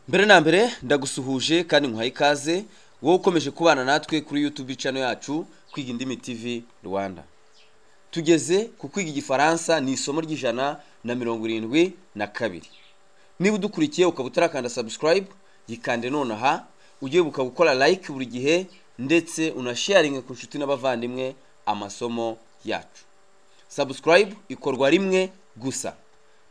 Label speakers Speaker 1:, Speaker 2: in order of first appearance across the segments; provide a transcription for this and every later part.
Speaker 1: Mbere na mbere ndagusuhuje kandi nkwaye ikaze wowe ukomeje kubana natwe kuri YouTube channel yacu Kwiga Indimi TV Rwanda. Tugeze ku kwiga igifaransa ni isomo ry'172. Niba udukurikiye ukaba utarakanda subscribe yikande nonaha, ugiye gukora like buri gihe ndetse unasharinge ku nshuti n'abavandimwe amasomo yacu. Subscribe ikorwa rimwe gusa,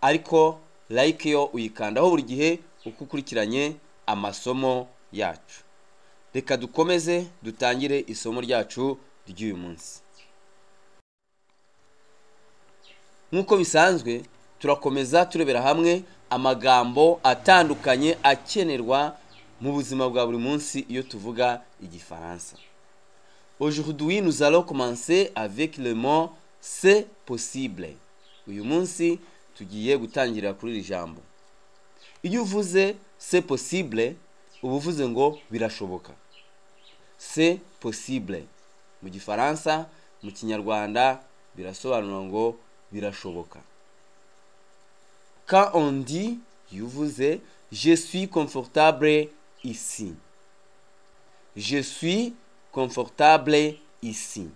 Speaker 1: ariko like yo uyikandaho buri gihe uko ukurikiranye amasomo yacu. Reka dukomeze dutangire isomo ryacu ry'uyu munsi. Nkuko bisanzwe turakomeza turebera hamwe amagambo atandukanye akenerwa mu buzima bwa buri munsi iyo tuvuga igifaransa. Aujourd'hui nous allons commencer avec le mot c'est possible. Uyu munsi tugiye gutangira kuri iri jambo. Iyo uvuze c'est possible uba uvuze ngo birashoboka. C'est possible mu gifaransa, mu kinyarwanda birasobanura ngo birashoboka. Quand on dit, iyo uvuze je suis confortable ici. Je suis confortable ici.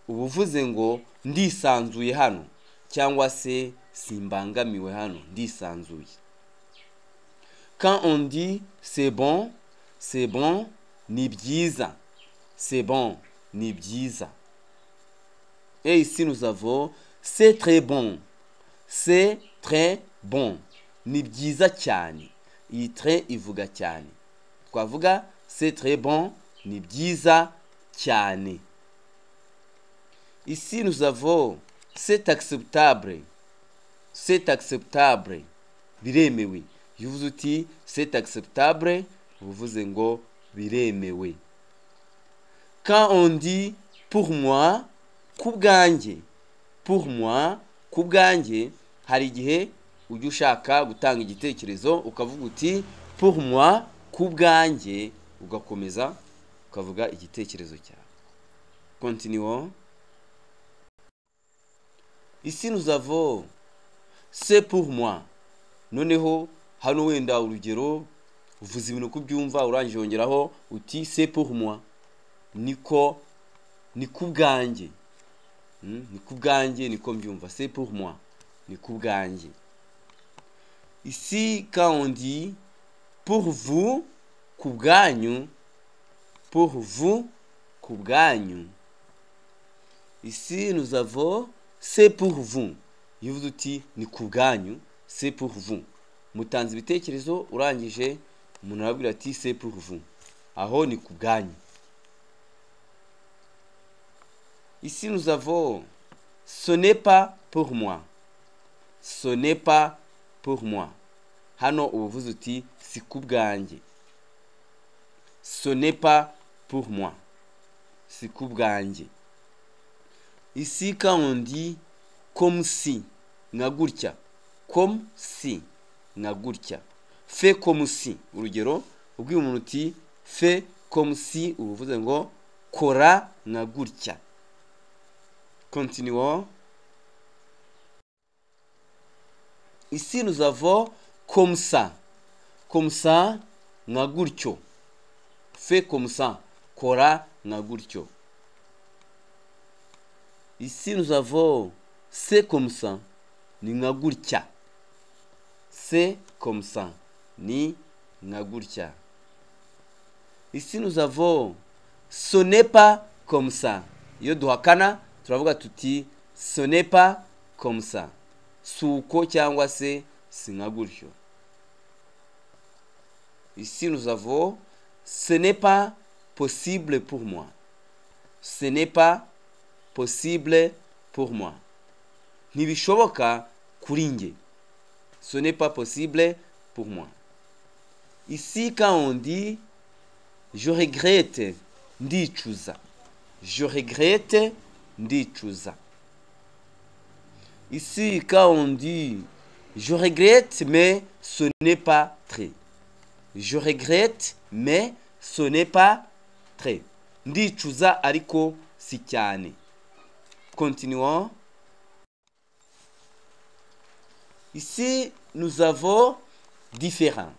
Speaker 1: Uba uvuze ngo ndisanzuye hano cyangwa se simbangamiwe hano, ndisanzuye. Quand on dit c'est bon ni byiza. C'est bon ni byiza. Et ici nous avons c'est très bon. C'est très bon. Ni byiza cyane. Iyi très ivuga cyane. Twavuga c'est très bon ni byiza cyane. Ici nous avons c'est acceptable. C'est acceptable. Biremewe. Iyo uvuze uti c'est acceptable uvuze ngo biremewe. Quand on dit pour moi, kubwanjye. Pour moi, kubwanjye, hari igihe ujya ushaka gutanga igitekerezo ukavuga uti pour moi, kubwanjye, ugakomeza ukavuga igitekerezo cyawe. Continuons. Ici nous avons c'est pour moi. Noneho hano wenda urugero uvuze ibintu kubyumva urangije wongeraho uti c'est pour moi. Niko ni kubwanjye. Ni kubwanjye niko mbyumva. C'est pour moi. Ni kubwanjye. Ici quand on dit pour vous, kubwanyu, pour vous, kubwanyu. Ici nous avons c'est pour vous. Iyo uvuze uti ni kubwanyu, c'est pour vous. Mutanze ibitekerezo urangije umuntu arabwira ati c'est pour vous. Aho ni kubwanyu. Ici nous avons ce n'est pas pour moi. Ce n'est pas pour moi. Hano uvuze uti si kubwanjye. Ce n'est pas pour moi. Si kubwanjye. Ici quand on dit comme si, nka gutya. Comme si, nka gutya. Fais comme si. Urugero ubwiye umuntu uti fais comme si uvuze ngo kora nka gutya. Continuons. Ici nous avons comme ça. Comme ça, nka gutyo. Fais comme ça. Kora nka gutyo. Ici nous avons c'est comme ça. Ni nka gutya. C'est comme ça. Ni nka gutya. Ici nous avons ce n'est pas comme ça. Iyo duhakana turavuga tuti ce n'est pas comme ça. Suko cyangwa se si nka gutyo. Ici nous avons ce n'est pas possible pour moi. Ce n'est pas possible pour moi. Ntibishoboka kuri njye. Ce n'est pas possible pour moi. Ici quand on dit je regrette, ndicuza. Je regrette, ndicuza. Ici quand on dit je regrette mais ce n'est pas très. Je regrette mais ce n'est pas très. Ndicuza ariko si cyane. Continuons. Ici nous avons différents.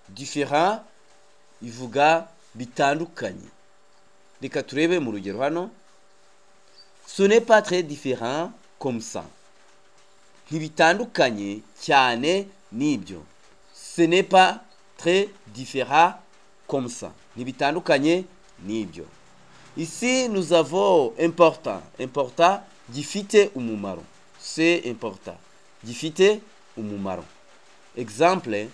Speaker 1: Différent ivuga bitandukanye. Reka turebe mu rugero hano. Ce n'est pas très différent comme ça. Ntibitandukanye cyane n'ibyo. Ce n'est pas très différent comme ça. Ntibitandukanye n'ibyo. Ici nous avons important. Important gifite umumaro. C'est important. Gifite umumaro. Exemple,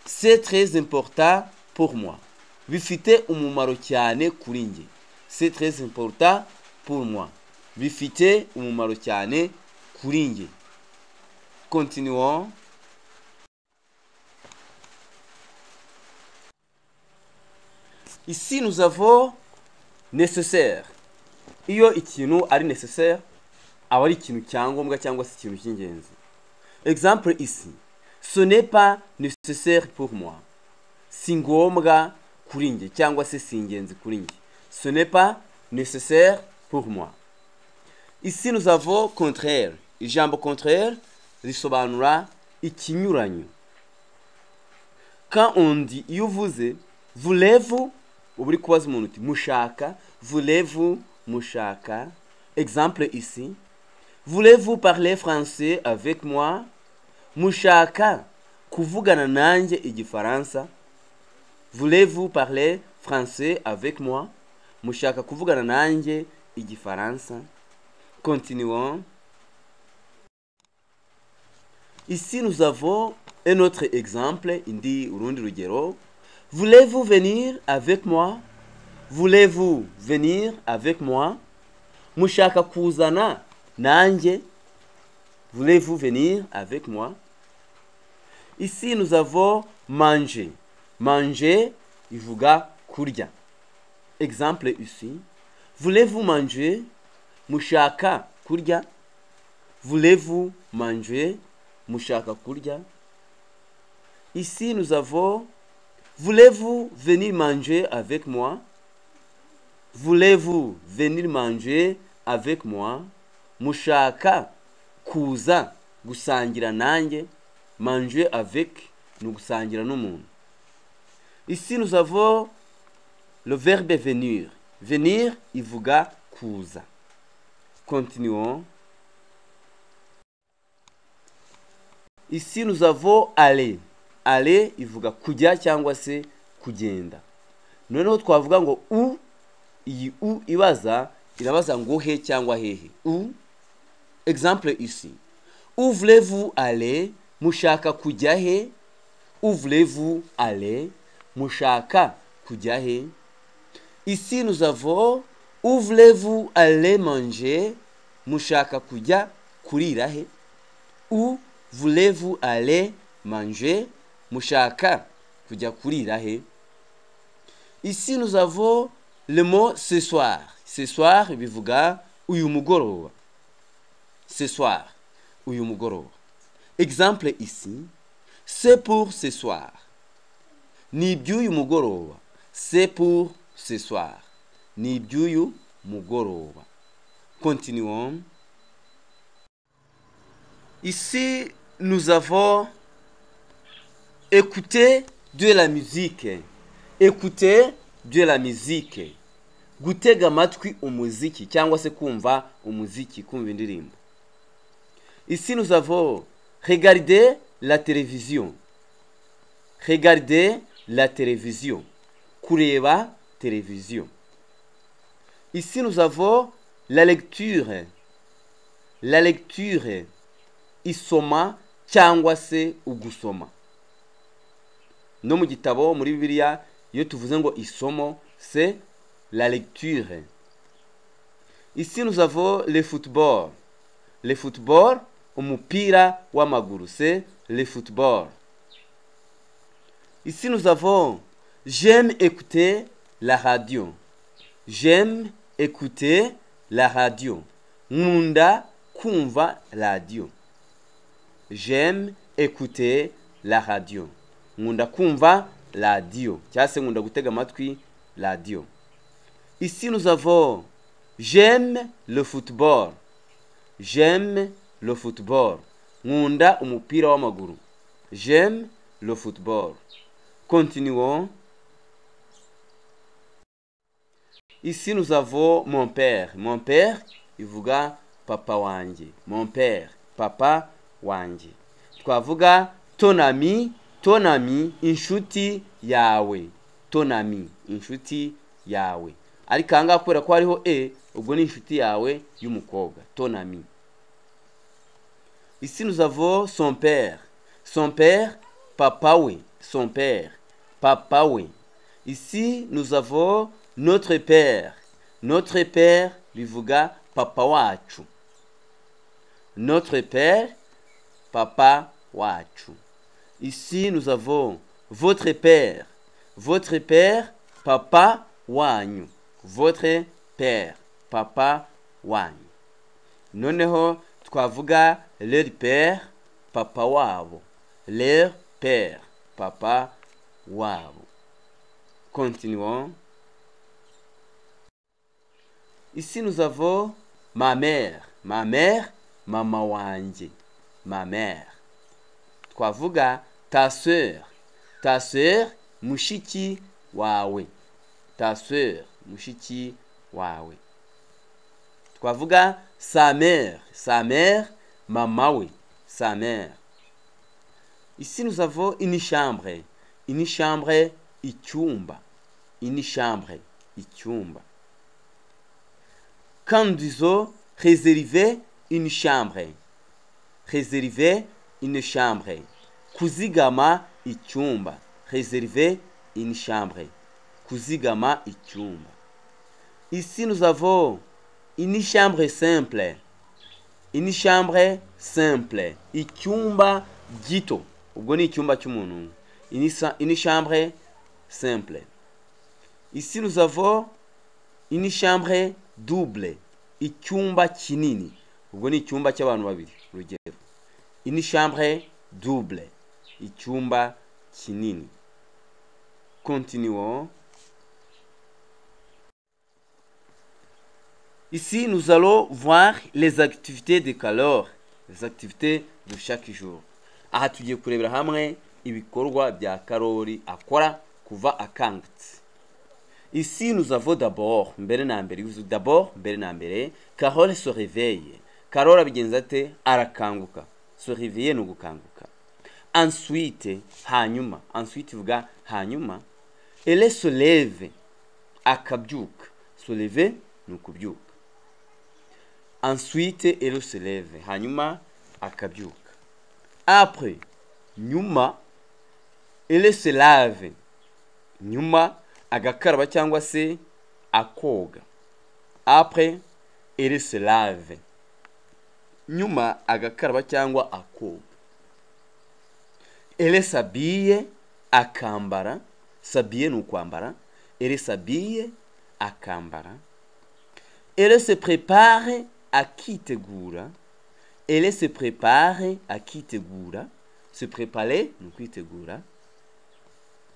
Speaker 1: c'est très important pour moi. Bifite umumaro cyane kuri njye. C'est très important pour moi. Bifite umumaro cyane kuri njye. Continuons. Ici nous avons nécessaire. Iyo ikintu ari nécessaire, aba ari ikintu cyangombwa cyangwa se ikintu cy'ingenzi. Exemple ici. Ce n'est pas nécessaire pour moi. Si ngombwa kuri njye cyangwa se si ingenzi kuri njye. Ce n'est pas nécessaire pour moi. Ici nous avons contraire. Ijambo contraire risobanura ikinyuranyo. Quand on dit iyo uvuze voulez-vous, uburi kubaza umuntu uti mushaka, voulez-vous, mushaka. Exemple ici. Voulez-vous parler français avec moi? Mushaka kuvugana nanjye igifaransa. Voulez-vous parler français avec moi? Mushaka kuvugana nanjye igifaransa. Continuons. Ici nous avons un autre exemple, indi urundi rugero. Voulez-vous venir avec moi? Voulez-vous venir avec moi? Mushaka kuzana nanjye. Voulez-vous venir avec moi? Ici nous avons manger. Manger ivuga kurya. Exemple ici. Voulez-vous manger? Mushaka kurya. Voulez-vous manger? Mushaka kurya. Ici nous avons voulez-vous venir manger avec moi? Voulez-vous venir manger avec moi? Mushaka kuza gusangira nanjye. Manger avec ni gusangira n'umuntu. Ici nous avons le verbe venir. Venir ivuga kuza. Continuons. Ici nous avons aller. Aller ivuga kujya cyangwa se kugenda. Noneho twavuga ngo u, iyi u ibaza irabaza ngo he cyangwa hehe. U. Exemple ici. Où voulez-vous aller? Mushaka kujya he? Où voulez-vous aller? Mushaka kujya he? Ici nous avons où voulez-vous aller manger? Mushaka kujya kurira he? Où voulez-vous aller manger? Mushaka kujya kurira he? Ici nous avons le mot ce soir. Ce soir bivuga uyu mugoroba. Ce soir uyu mugoroba. Exemple ici. C'est pour ce soir. Ni by'uyu mugoroba. C'est pour ce soir. Ni by'uyu mugoroba. Continuons. Ici, nous avons écouté de la musique. Écouter de la musique. Gutega amatwi umuziki cyangwa se kumva umuziki, kumva indirimbo. Ici, nous avons regardé la télévision. Regardez la télévision. Kureba télévision. Ici, nous avons la lecture. La lecture. Isoma cyangwa se ugusoma. No mu gitabo muri Bibiliya iyo tuvuze ngo isomo, c'est la lecture. Ici, nous avons le football. Le football, umupira w'amaguru, c'est le football. Ici, nous avons j'aime écouter la radio. J'aime écouter la radio. Nkunda kumva radio. J'aime écouter la radio. Nkunda kumva radio. Cyangwa se nkunda gutega amatwi radio. Ici, nous avons j'aime le football. J'aime le football. Nkunda umupira w'amaguru. J'aime le football. Continuons. Ici, nous avons mon père. Mon père, ivuga papa wanjye. Mon père, papa wanjye. Twavuga ton ami, inshuti yawe. Ton ami, inshuti yawe. Ariko ahangaha kubera ko hariho ubwo ni inshuti yawe y'umukobwa. Ton ami. Ici, nous avons son père. Son père, papa we. Son père, papa we. Ici, nous avons notre père. Notre père, bivuga papa wacu. Notre père, papa wacu. Ici, nous avons votre père. Votre père, papa wanyu. Votre père, papa wanyu. Noneho twavuga leur père, papa wabo. Leur père, papa wabo. Continuons. Ici, nous avons ma mère. Ma mère, mama wanjye. Ma mère. Twavuga ta sœur. Ta sœur, mushiki wawe. Ta sœur, mushiki wawe. Twavuga sa mère. Sa mère, mama we. Sa mère. Ici, nous avons une chambre. Une chambre, icyumba. Une chambre, icyumba. Quand nous disons réserver une chambre. Réserver une chambre. Kuzigama icyumba. Réserver une chambre. Kuzigama icyumba. Ici, nous avons une chambre simple. Une chambre simple. Icyumba gito. Ubwo ni icyumba cy'umuntu. Une chambre simple. Ici, nous avons une chambre double. Icyumba kinini. Ubwo ni icyumba cy'abantu babiri. Urugero. Une chambre double. Icyumba kinini. Continuons. Ici, nous allons voir les activités de Kalor. Les activités de chaque jour. Aha tugiye kurebera hamwe ibikorwa bya Karori akora kuva akangutse. Ici, nous avons d'abord, mbere na mbere, Carole se réveille. Carole abigenza ate? Arakanguka. Se réveiller no gukanguka. Ensuite, hanyuma. Ensuite, ivuga hanyuma. Elle se lève. Akabyuka. Se lever ni ukubyuka. Ensuite, elle se lève. Hanyuma, akabyuka. Après, nyuma, elle se lave. Nyuma, agakaraba cyangwa se akoga. Après, elle se lave. Nyuma, agakaraba cyangwa akoga. Elle s'habille, akambara. S'habiller ni ukwambara. Elle s'habille, akambara. Elle se prépare, akitegura. Elle se prépare, akitegura. Se préparer ni kwitegura.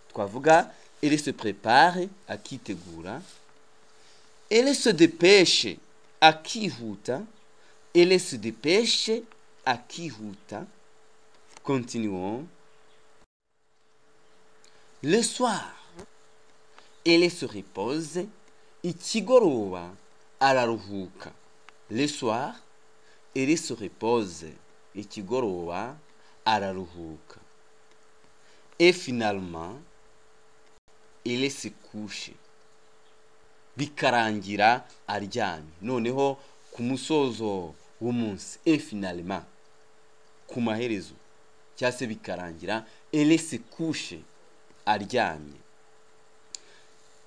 Speaker 1: Twavuga elle se prépare, akitegura. Elle se dépêche, akihuta. Elle se dépêche, akihuta. Continuons. Le soir, elle se repose. Ikigoroba araruhuka. Le soir, elle se repose. Ikigoroba araruhuka. Et finalement, elle se couche. Bikarangira aryamye. Noneho ku musozo w'umunsi. Et finalement, ku maherezo cyangwa se bikarangira, elle se couche aryamye.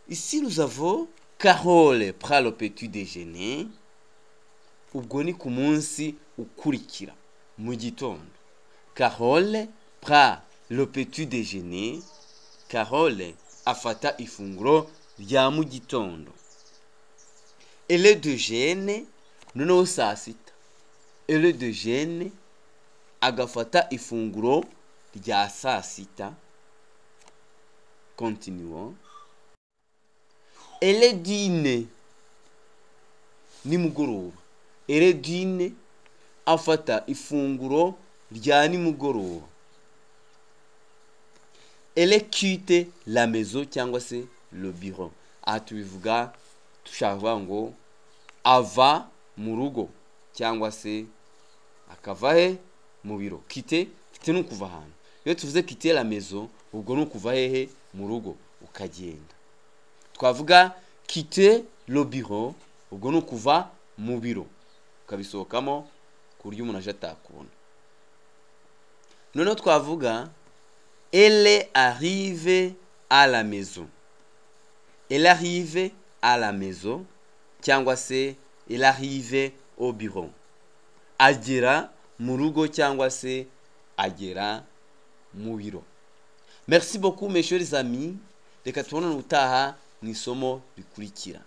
Speaker 1: Ici, nous avons Carole prend le petit déjeuner. Ubwo ni ku munsi ukurikira mu gitondo. Carole prend le petit déjeuner. Carole afata ifunguro rya mu gitondo. Elle déjeune noneho saa sita. Elle déjeune agafata ifunguro rya saa sita. Continuons. Elle dîne nimugoroba. Elle dîne afata ifunguro rya nimugoroba. elle quitte la maison cyangwa se le bureau. Aha tubivuga dushaka kuvuga ngo ava mu rugo cyangwa se akava he mu biro. Quitter ni ukuva ahantu. Iyo tuvuze quitter la maison ubwo ni ukuva hehe mu rugo ukagenda. Twavuga quitter le bureau ubwo ni ukuva mu biro ukabisohokamo ku buryo umuntu aje atakubona. Noneho twavuga elle arrive à la maison. Elle arrive à la maison cyangwa se elle arrive au bureau. Agera mu rugo cyangwa se agera mu biro. Merci beaucoup mes chers amis. Reka tubonane ubutaha mu isomo bikurikira.